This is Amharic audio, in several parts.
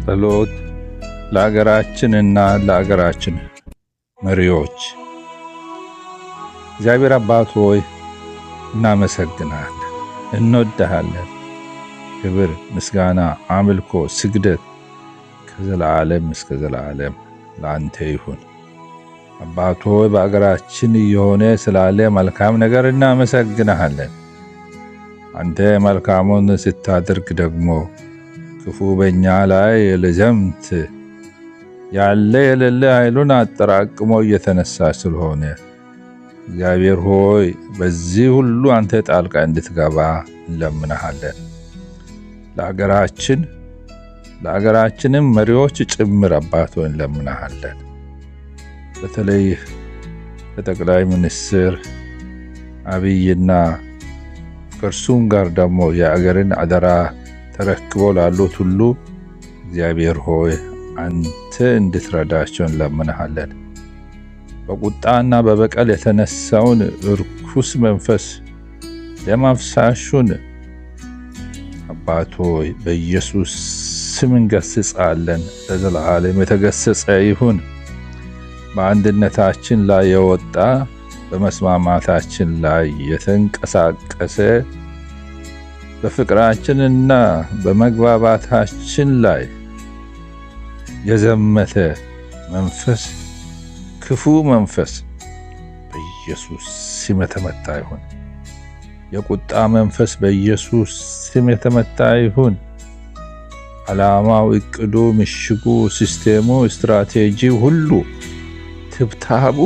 ጸሎት ለሀገራችንና ለሀገራችን መሪዎች። እግዚአብሔር አባት ሆይ እናመሰግናለን፣ እንወድሃለን። ክብር፣ ምስጋና፣ አምልኮ፣ ስግደት ከዘላለም እስከ ዘላለም ለአንተ ይሁን። አባት ሆይ በአገራችን የሆነ ስላለ መልካም ነገር እናመሰግናለን። አንተ መልካሙን ስታደርግ ደግሞ ክፉ በእኛ ላይ ሊዘምት ያለ የሌለ ኃይሉን አጠራቅሞ እየተነሳ ስለሆነ እግዚአብሔር ሆይ በዚህ ሁሉ አንተ ጣልቃ እንድትገባ እንለምንሃለን። ለሀገራችንም መሪዎች ጭምር አባት ሆይ እንለምንሃለን። በተለይ ከጠቅላይ ሚኒስትር አብይና ከእርሱም ጋር ደግሞ የአገርን አደራ ተረክቦ ላሉት ሁሉ እግዚአብሔር ሆይ አንተ እንድትረዳቸው እንለምንሃለን። በቁጣና በበቀል የተነሳውን እርኩስ መንፈስ ደም አፍሳሹን አባት ሆይ በኢየሱስ ስም እንገሥጻለን። ለዘላለም የተገሰጸ ይሁን። በአንድነታችን ላይ የወጣ በመስማማታችን ላይ የተንቀሳቀሰ በፍቅራችንና በመግባባታችን ላይ የዘመተ መንፈስ፣ ክፉ መንፈስ በኢየሱስ ስም የተመታ ይሁን። የቁጣ መንፈስ በኢየሱስ ስም የተመታ ይሁን። ዓላማው፣ እቅዱ፣ ምሽጉ፣ ሲስቴሙ፣ ስትራቴጂ ሁሉ ትብታቡ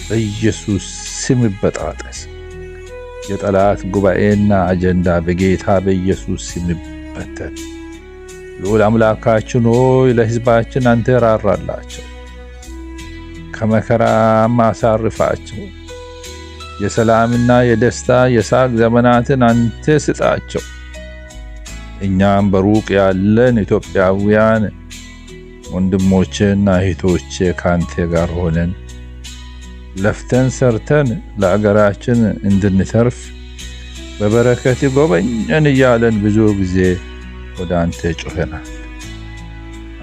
በኢየሱስ ስም ይበጣጠስ። የጠላት ጉባኤና አጀንዳ በጌታ በኢየሱስ ስም ይበተን። ልዑል አምላካችን ሆይ ለሕዝባችን አንተ ራራላቸው፣ ከመከራም አሳርፋቸው። የሰላምና የደስታ የሳቅ ዘመናትን አንተ ስጣቸው። እኛም በሩቅ ያለን ኢትዮጵያውያን ወንድሞቼና እህቶቼ ካንተ ጋር ሆነን ለፍተን ሰርተን ለአገራችን እንድንተርፍ በበረከት ጎበኘን እያለን ብዙ ጊዜ ወደ አንተ ጮኸናል።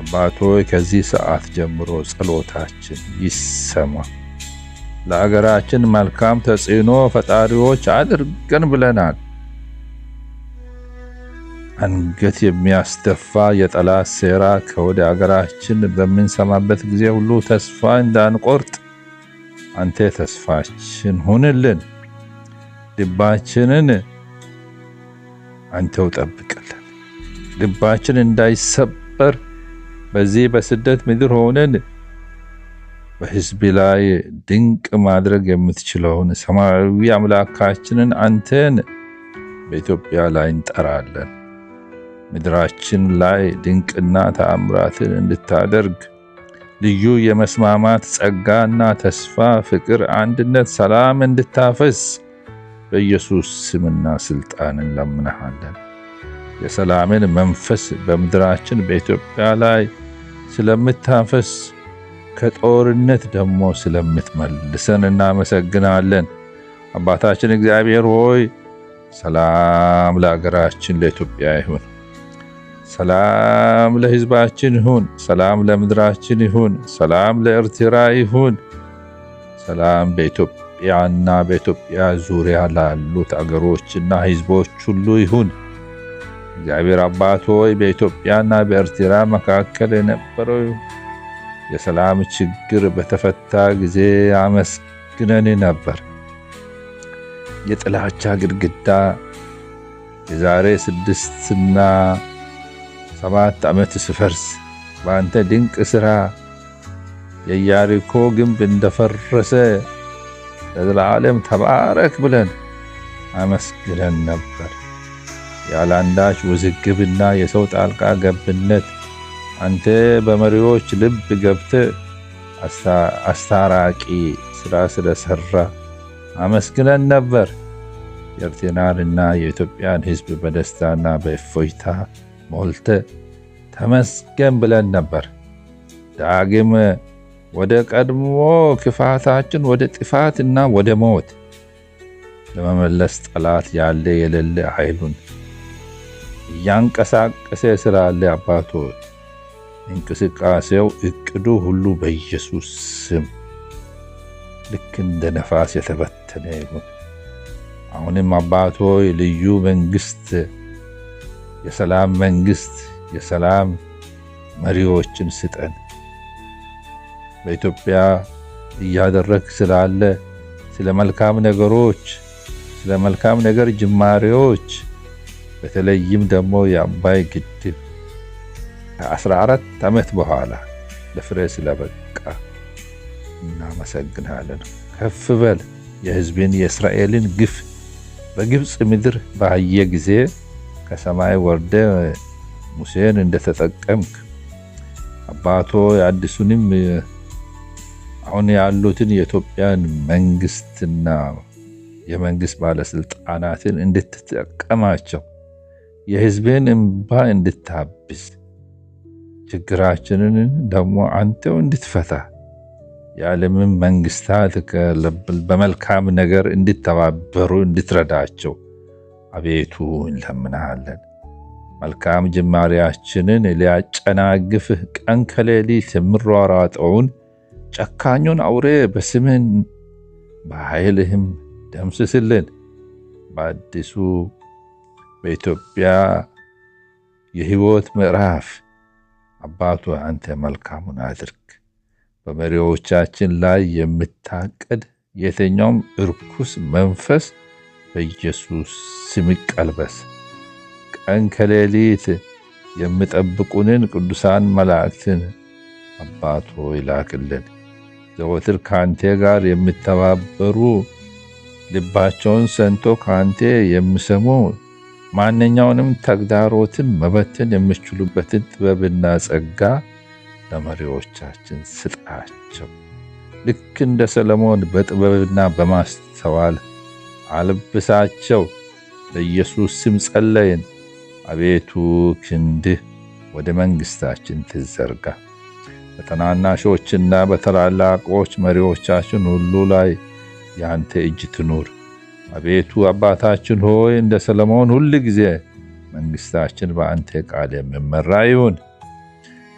አባቶይ ከዚህ ሰዓት ጀምሮ ጸሎታችን ይሰማ። ለአገራችን መልካም ተጽዕኖ ፈጣሪዎች አድርገን ብለናል። አንገት የሚያስደፋ የጠላት ሴራ ከወደ አገራችን በምንሰማበት ጊዜ ሁሉ ተስፋ እንዳንቆርጥ አንተ ተስፋችን ሁንልን። ልባችንን አንተው ጠብቅልን። ልባችን እንዳይሰበር በዚህ በስደት ምድር ሆነን በሕዝብ ላይ ድንቅ ማድረግ የምትችለውን ሰማያዊ አምላካችንን አንተን በኢትዮጵያ ላይ እንጠራለን። ምድራችን ላይ ድንቅና ተአምራትን እንድታደርግ ልዩ የመስማማት ጸጋና ተስፋ፣ ፍቅር፣ አንድነት፣ ሰላም እንድታፈስ በኢየሱስ ስምና ስልጣን እንለምንሃለን። የሰላምን መንፈስ በምድራችን በኢትዮጵያ ላይ ስለምታፈስ ከጦርነት ደግሞ ስለምትመልሰን እናመሰግናለን። አባታችን እግዚአብሔር ሆይ ሰላም ለሀገራችን ለኢትዮጵያ ይሁን። ሰላም ለሕዝባችን ይሁን። ሰላም ለምድራችን ይሁን። ሰላም ለኤርትራ ይሁን። ሰላም በኢትዮጵያና በኢትዮጵያ ዙሪያ ላሉት አገሮችና ሕዝቦች ሁሉ ይሁን። እግዚአብሔር አባት ሆይ በኢትዮጵያና በኤርትራ መካከል የነበረው የሰላም ችግር በተፈታ ጊዜ አመስግነን ነበር። የጥላቻ ግድግዳ የዛሬ 6 እና 7 ዓመት ሲፈርስ በአንተ ድንቅ ሥራ የኢያሪኮ ግንብ እንደፈረሰ ለዘላለም ተባረክ ብለን አመስግነን ነበር። ያላንዳች ውዝግብና የሰው ጣልቃ ገብነት አንተ በመሪዎች ልብ ገብተ አስታራቂ ሥራ ስለሰራ አመስግነን ነበር። የኤርትራንና የኢትዮጵያን ሕዝብ በደስታና በእፎይታ ሞልተ ተመስገን ብለን ነበር። ዳግም ወደ ቀድሞ ክፋታችን ወደ ጥፋትና ወደ ሞት ለመመለስ ጠላት ያለ የሌለ ኃይሉን እያንቀሳቀሰ ስላለ አባቶ እንቅስቃሴው እቅዱ ሁሉ በኢየሱስ ስም ልክ እንደ ነፋስ የተበተነ ይሁን። አሁንም አባቶ ልዩ መንግስት፣ የሰላም መንግስት፣ የሰላም መሪዎችን ስጠን። በኢትዮጵያ እያደረግ ስላለ ስለ መልካም ነገሮች፣ ስለ መልካም ነገር ጅማሬዎች፣ በተለይም ደግሞ የአባይ ግድብ ከ14 ዓመት በኋላ ለፍሬ ስለበቃ እናመሰግናለን። ከፍ በል። የህዝብን የእስራኤልን ግፍ በግብፅ ምድር ባየ ጊዜ ከሰማይ ወርደ ሙሴን እንደተጠቀምክ አባቶ የአዲሱንም አሁን ያሉትን የኢትዮጵያን መንግስትና የመንግስት ባለስልጣናትን እንድትጠቀማቸው የህዝብን እንባ እንድታብስ ችግራችንን ደግሞ አንተው እንድትፈታ የዓለምን መንግስታት በመልካም ነገር እንድተባበሩ እንድትረዳቸው አቤቱ እንለምናለን። መልካም ጅማሬያችንን ሊያጨናግፍህ ቀን ከሌሊት የምሯሯጠውን ጨካኙን አውሬ በስምን በኃይልህም ደምስስልን። በአዲሱ በኢትዮጵያ የህይወት ምዕራፍ አባቱ አንተ መልካሙን አድርግ። በመሪዎቻችን ላይ የምታቀድ የትኛውም እርኩስ መንፈስ በኢየሱስ ስም ይቀልበስ። ቀን ከሌሊት የሚጠብቁንን ቅዱሳን መላእክትን አባቶ ይላክልን። ዘወትር ካንተ ጋር የሚተባበሩ ልባቸውን ሰንቶ ካንተ የሚሰሙ ማንኛውንም ተግዳሮትን መበተን የሚችሉበትን ጥበብና ጸጋ ለመሪዎቻችን ስጣቸው። ልክ እንደ ሰለሞን በጥበብና በማስተዋል አልብሳቸው። በኢየሱስ ስም ጸለይን። አቤቱ ክንድህ ወደ መንግስታችን ትዘርጋ። በተናናሾችና በታላላቆች መሪዎቻችን ሁሉ ላይ ያንተ እጅ ትኑር። አቤቱ አባታችን ሆይ እንደ ሰለሞን ሁል ጊዜ መንግስታችን በአንተ ቃል የሚመራ ይሁን።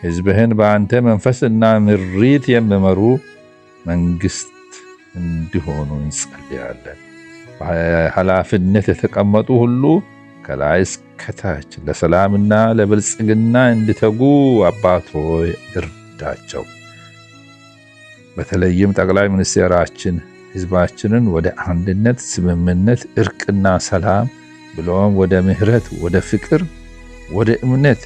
ሕዝብህን በአንተ መንፈስና ምሪት የሚመሩ መንግስት እንዲሆኑ እንጸልያለን። በኃላፊነት የተቀመጡ ሁሉ ከላይ እስከታች ለሰላምና ለብልጽግና እንዲተጉ አባት ሆይ እርዳቸው። በተለይም ጠቅላይ ሚኒስትራችን ህዝባችንን ወደ አንድነት፣ ስምምነት፣ እርቅና ሰላም ብሎም ወደ ምህረት፣ ወደ ፍቅር፣ ወደ እምነት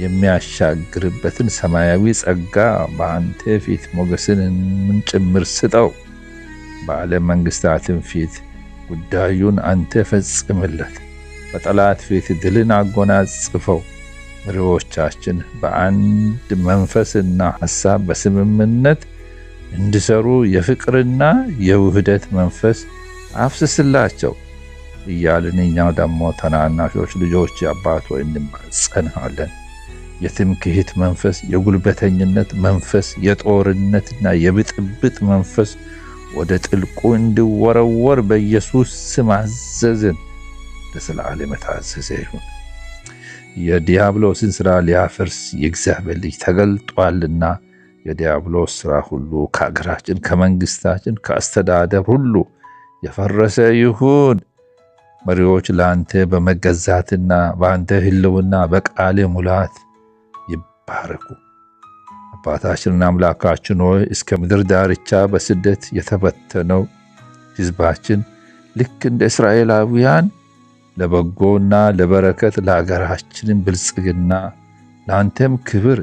የሚያሻግርበትን ሰማያዊ ጸጋ በአንተ ፊት ሞገስን ጭምር ስጠው። በዓለም መንግስታትን ፊት ጉዳዩን አንተ ፈጽምለት። በጠላት ፊት ድልን አጎናጽፈው። መሪዎቻችን በአንድ መንፈስና ሐሳብ በስምምነት እንዲሰሩ የፍቅርና የውህደት መንፈስ አፍስስላቸው እያልን እኛው ደግሞ ተናናሾች ልጆች አባት ሆይ እንማጸንሃለን። የትምክህት መንፈስ፣ የጉልበተኝነት መንፈስ፣ የጦርነትና የብጥብጥ መንፈስ ወደ ጥልቁ እንዲወረወር በኢየሱስ ስም አዘዝን። ለዘላለም የታዘዘ ይሁን። የዲያብሎስን ሥራ ሊያፈርስ የእግዚአብሔር ልጅ ተገልጧልና የዲያብሎስ ሥራ ሁሉ ከአገራችን፣ ከመንግስታችን፣ ከአስተዳደር ሁሉ የፈረሰ ይሁን። መሪዎች ለአንተ በመገዛትና በአንተ ህልውና በቃል ሙላት ይባረኩ። አባታችንና አምላካችን ሆይ እስከ ምድር ዳርቻ በስደት የተበተነው ህዝባችን ልክ እንደ እስራኤላውያን ለበጎና ለበረከት ለሀገራችንን ብልጽግና ለአንተም ክብር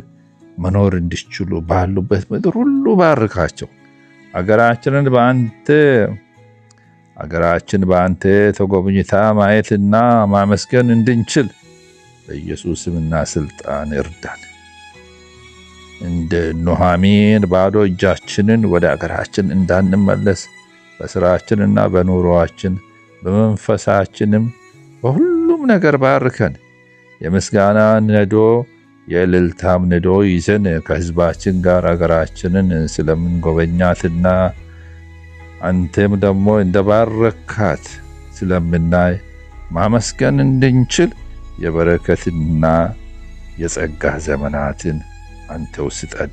መኖር እንዲችሉ ባሉበት ምድር ሁሉ ባርካቸው። አገራችን በአንተ ተጎብኝታ ማየትና ማመስገን እንድንችል በኢየሱስ ስምና ስልጣን እርዳን። እንደ ኑኃሚን ባዶ እጃችንን ወደ አገራችን እንዳንመለስ በስራችንና በኑሮአችን በመንፈሳችንም በሁሉም ነገር ባርከን። የምስጋና ነዶ የእልልታም ነዶ ይዘን ከህዝባችን ጋር አገራችንን ስለምንጎበኛትና አንተም ደግሞ እንደባረካት ስለምናይ ማመስገን እንድንችል የበረከትና የጸጋ ዘመናትን አንተው ስጠን።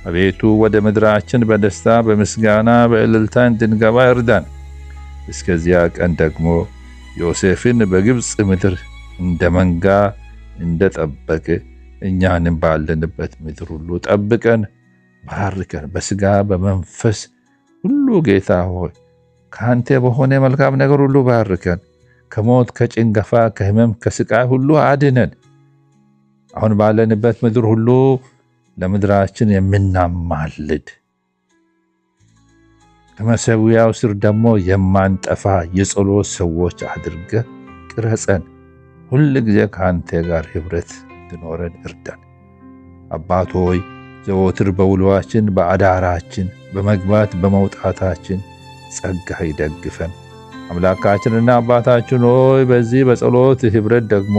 አቤቱ ወደ ምድራችን በደስታ በምስጋና በእልልታ እንድንገባ እርዳን። እስከዚያ ቀን ደግሞ ዮሴፍን በግብፅ ምድር እንደ መንጋ እንደጠበቅ እኛንም ባለንበት ምድር ሁሉ ጠብቀን ባርከን። በስጋ በመንፈስ ሁሉ ጌታ ሆይ ካንተ በሆነ መልካም ነገር ሁሉ ባርከን። ከሞት ከጭንገፋ ከህመም ከስቃይ ሁሉ አድነን። አሁን ባለንበት ምድር ሁሉ ለምድራችን የምናማልድ ከመሠዊያው ስር ደግሞ የማንጠፋ የጸሎት ሰዎች አድርገ ቅረጸን። ሁል ጊዜ ካንተ ጋር ህብረት እንድኖረን እርዳን። አባት ሆይ ዘወትር በውሏችን በአዳራችን በመግባት በመውጣታችን ጸጋ ይደግፈን። አምላካችንና አባታችን ሆይ በዚህ በጸሎት ህብረት ደግሞ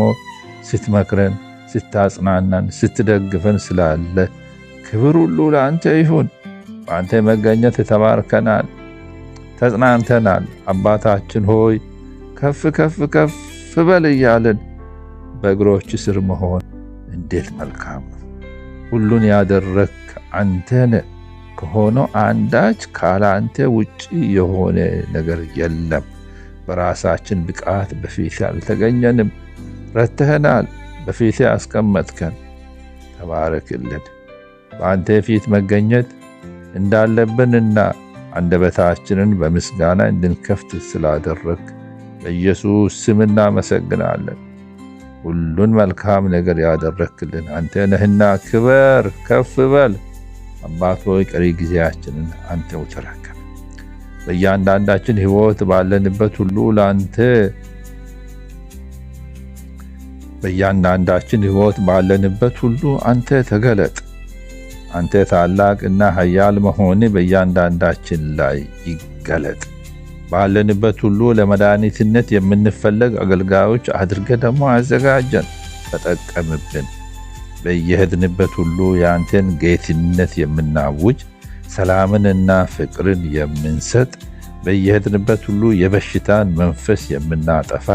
ስትመክረን፣ ስታጽናናን፣ ስትደግፈን ስላለ ክብር ሁሉ ለአንተ ይሁን። በአንተ መገኘት ተባርከናል፣ ተጽናንተናል። አባታችን ሆይ ከፍ ከፍ ከፍ በል እያለን በእግሮች ስር መሆን እንዴት መልካም ነው። ሁሉን ያደረክ አንተ ነህ። ከሆነው አንዳች ካለ አንተ ውጪ የሆነ ነገር የለም። በራሳችን ብቃት በፊት አልተገኘንም። ረድተኸናል፣ በፊት አስቀመጥከን። ተባረክልን። በአንተ ፊት መገኘት እንዳለብንና አንደበታችንን በምስጋና እንድንከፍት ስላደረግ በኢየሱስ ስም እናመሰግናለን። ሁሉን መልካም ነገር ያደረክልን አንተ ነህና ክበር፣ ከፍ በል። አባት ሆይ ቀሪ ጊዜያችንን አንተው ተረከብ። በእያንዳንዳችን ሕይወት ባለንበት ሁሉ ለአንተ አንተ ተገለጥ። አንተ ታላቅና ኃያል መሆን በእያንዳንዳችን ላይ ይገለጥ። ባለንበት ሁሉ ለመድኃኒትነት የምንፈለግ አገልጋዮች አድርገ ደግሞ አዘጋጀን፣ ተጠቀምብን። በየሄድንበት ሁሉ የአንተን ጌትነት የምናውጅ ሰላምንና ፍቅርን የምንሰጥ በየሄድንበት ሁሉ የበሽታን መንፈስ የምናጠፋ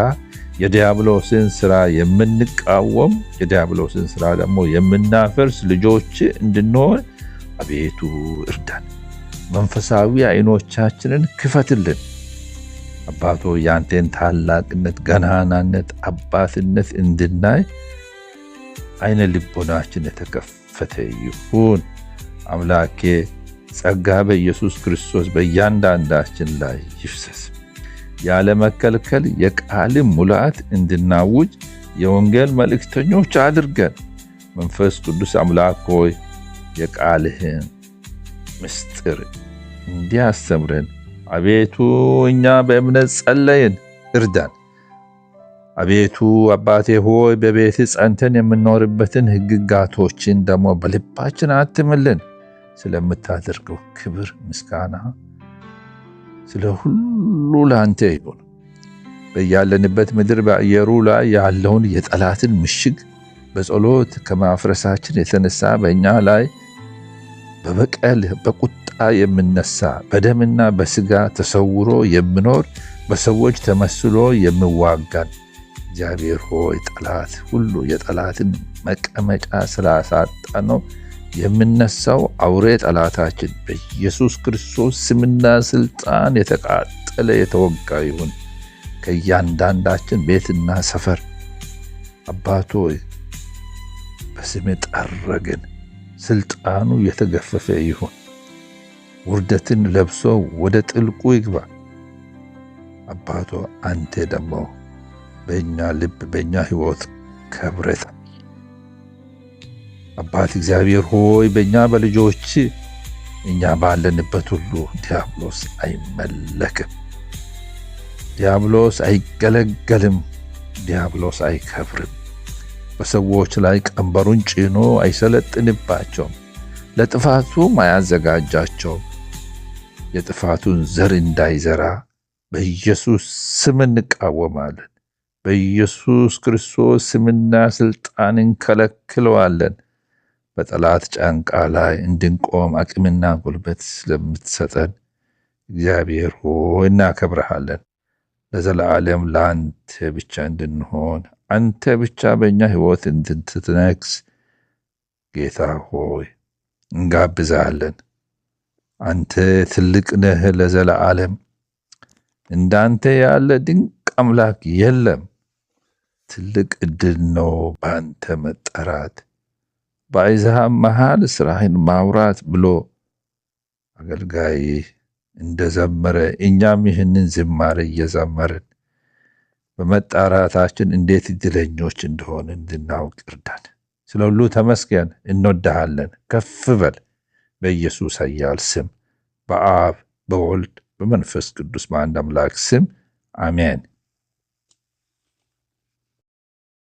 የዲያብሎስን ሥራ የምንቃወም የዲያብሎስን ሥራ ደግሞ የምናፈርስ ልጆች እንድንሆን አቤቱ እርዳን። መንፈሳዊ ዓይኖቻችንን ክፈትልን። አባቶ ያንተን ታላቅነት፣ ገናናነት፣ አባትነት እንድናይ ዓይነ ልቦናችን የተከፈተ ይሁን። አምላኬ ጸጋ በኢየሱስ ክርስቶስ በእያንዳንዳችን ላይ ይፍሰስ። ያለ መከልከል የቃል ሙላት እንድናውጅ የወንጌል መልእክተኞች አድርገን። መንፈስ ቅዱስ አምላክ ሆይ የቃልህን ምስጢር እንዲያስተምረን አቤቱ እኛ በእምነት ጸለይን፣ እርዳን። አቤቱ አባቴ ሆይ በቤት ጸንተን የምንኖርበትን ሕግጋቶችን ደግሞ በልባችን አትምልን። ስለምታደርገው ክብር ምስጋና ስለ ሁሉ ላንተ ይሁን። በያለንበት ምድር በአየሩ ላይ ያለውን የጠላትን ምሽግ በጸሎት ከማፍረሳችን የተነሳ በእኛ ላይ በበቀል በቁጣ የምነሳ በደምና በስጋ ተሰውሮ የሚኖር በሰዎች ተመስሎ የሚዋጋን እግዚአብሔር ሆይ ጠላት ሁሉ የጠላትን መቀመጫ ስላሳጣ ነው የምነሳው አውሬ ጠላታችን በኢየሱስ ክርስቶስ ስምና ስልጣን የተቃጠለ የተወጋ ይሁን። ከእያንዳንዳችን ቤትና ሰፈር አባቶ በስም ጠረግን። ስልጣኑ የተገፈፈ ይሁን። ውርደትን ለብሶ ወደ ጥልቁ ይግባ። አባቶ አንተ ደግሞ በእኛ ልብ በእኛ ሕይወት ከብረት አባት እግዚአብሔር ሆይ በእኛ በልጆች እኛ ባለንበት ሁሉ ዲያብሎስ አይመለክም፣ ዲያብሎስ አይገለገልም፣ ዲያብሎስ አይከብርም። በሰዎች ላይ ቀንበሩን ጭኖ አይሰለጥንባቸውም፣ ለጥፋቱም አያዘጋጃቸውም። የጥፋቱን ዘር እንዳይዘራ በኢየሱስ ስም እንቃወማለን። በኢየሱስ ክርስቶስ ስምና ስልጣን እንከለክለዋለን። በጠላት ጫንቃ ላይ እንድንቆም አቅምና ጉልበት ስለምትሰጠን እግዚአብሔር ሆይ እናከብረሃለን። ለዘላለም ላንተ ብቻ እንድንሆን አንተ ብቻ በእኛ ሕይወት እንድትነግስ ጌታ ሆይ እንጋብዛለን። አንተ ትልቅ ነህ ለዘለዓለም። እንዳንተ ያለ ድንቅ አምላክ የለም። ትልቅ ዕድል ነው በአንተ መጠራት፣ በአሕዛብ መሃል ሥራህን ማውራት ብሎ አገልጋይ እንደዘመረ እኛም ይህንን ዝማሬ እየዘመርን በመጣራታችን እንዴት ዕድለኞች እንደሆን እንድናውቅ እርዳን። ስለ ሁሉ ተመስገን። እንወድሃለን። ከፍ በል። በኢየሱስ ኃያል ስም በአብ በወልድ በመንፈስ ቅዱስ በአንድ አምላክ ስም አሜን።